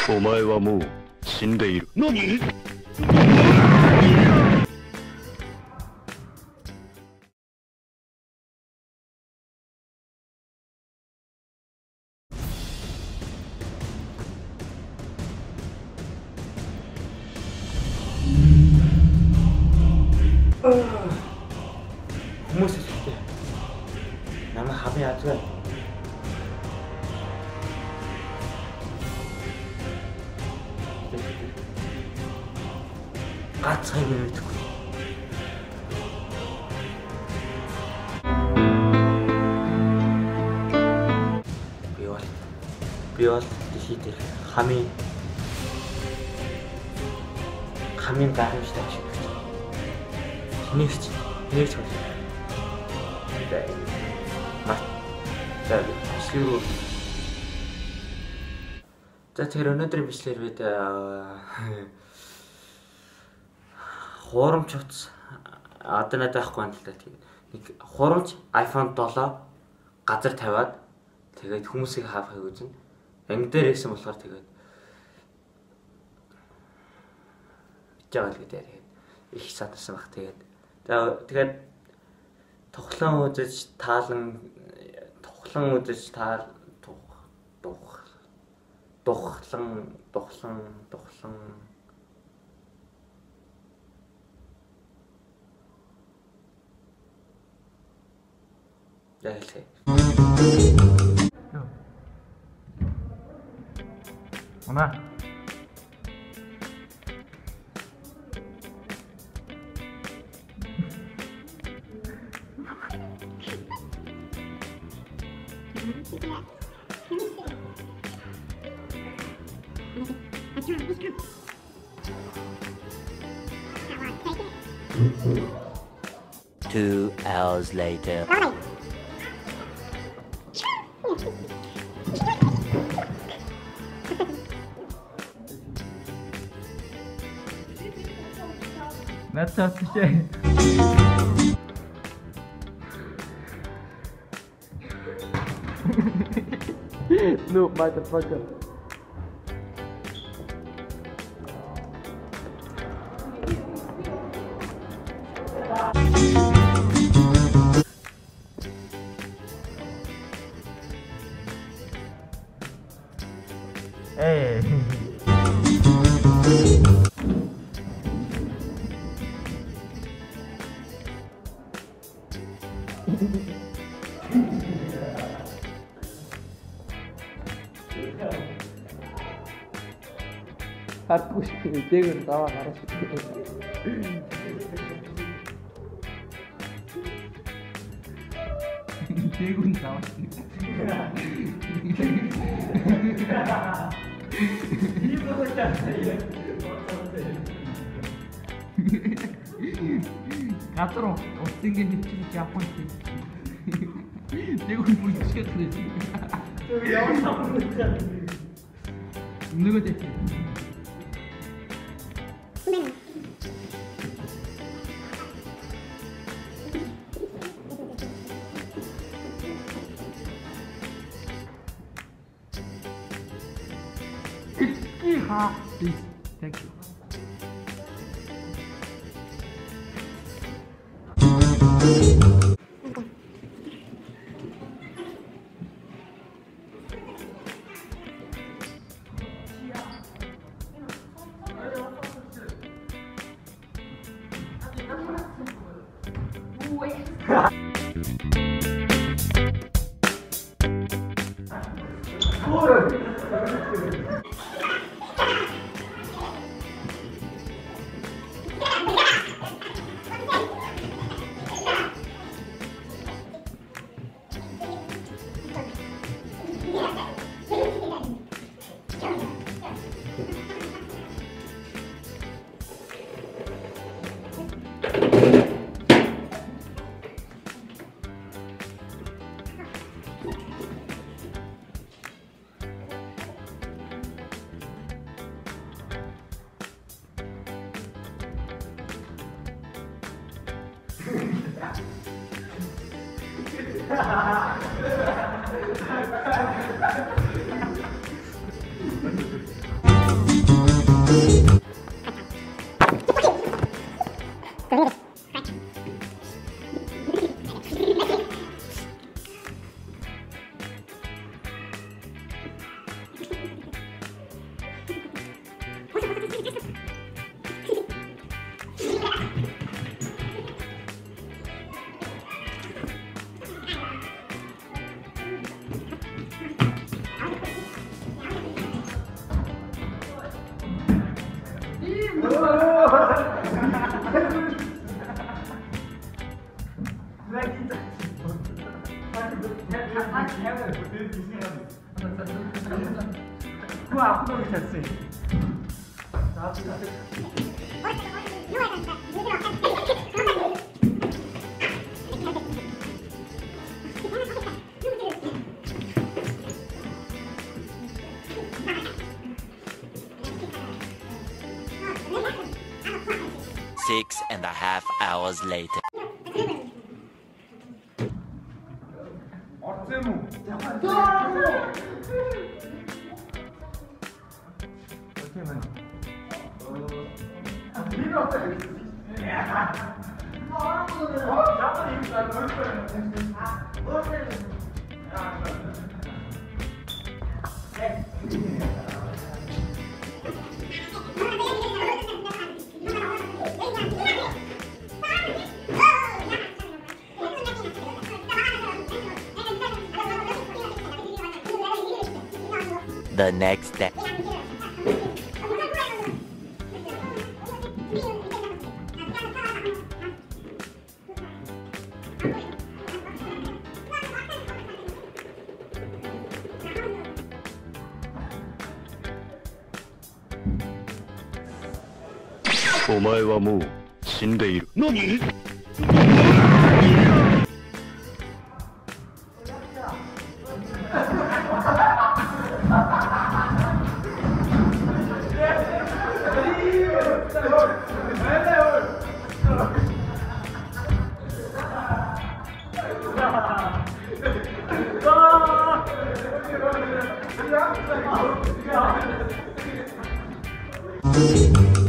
お前はもう死んでいる。何？Хүмүүс ихтэй. Намайг хавын язгаа. Гацхай мэдгүй. Би бол дэлхийд хамгийн гайхамшигтай шиг байна. Нэгч бол. Бичлэг. За тэр өнөөдрийн бичлэгээр бид хуурамч утас одоо надад байхгүй юм л да. Тэгээд нэг хуурамч iPhone 7 газар тавиад тэгээд хүмүүсийг хаахыг үзнэ. Анги дээр ирсэн болохоор тэгээд жаал гэдэг их сатсан баг. Тэгээд тухлан үзэж таалан тухлан яалээ. Мама. Two hours later. That's not to say. No, motherfucker. Hey. Хардгүй шүү. Дээгүүр даваа гараа шүү. Дээгүүр даваа шүү. Газар утсынгийн хөвчөж явах юм. Дээгүүр бүлчгээд байна. Тэг явах юм. Нөгөө дээг. Please, thank you. 6.5 hours later. The next day. "お前はもう死んでいる。何?" あ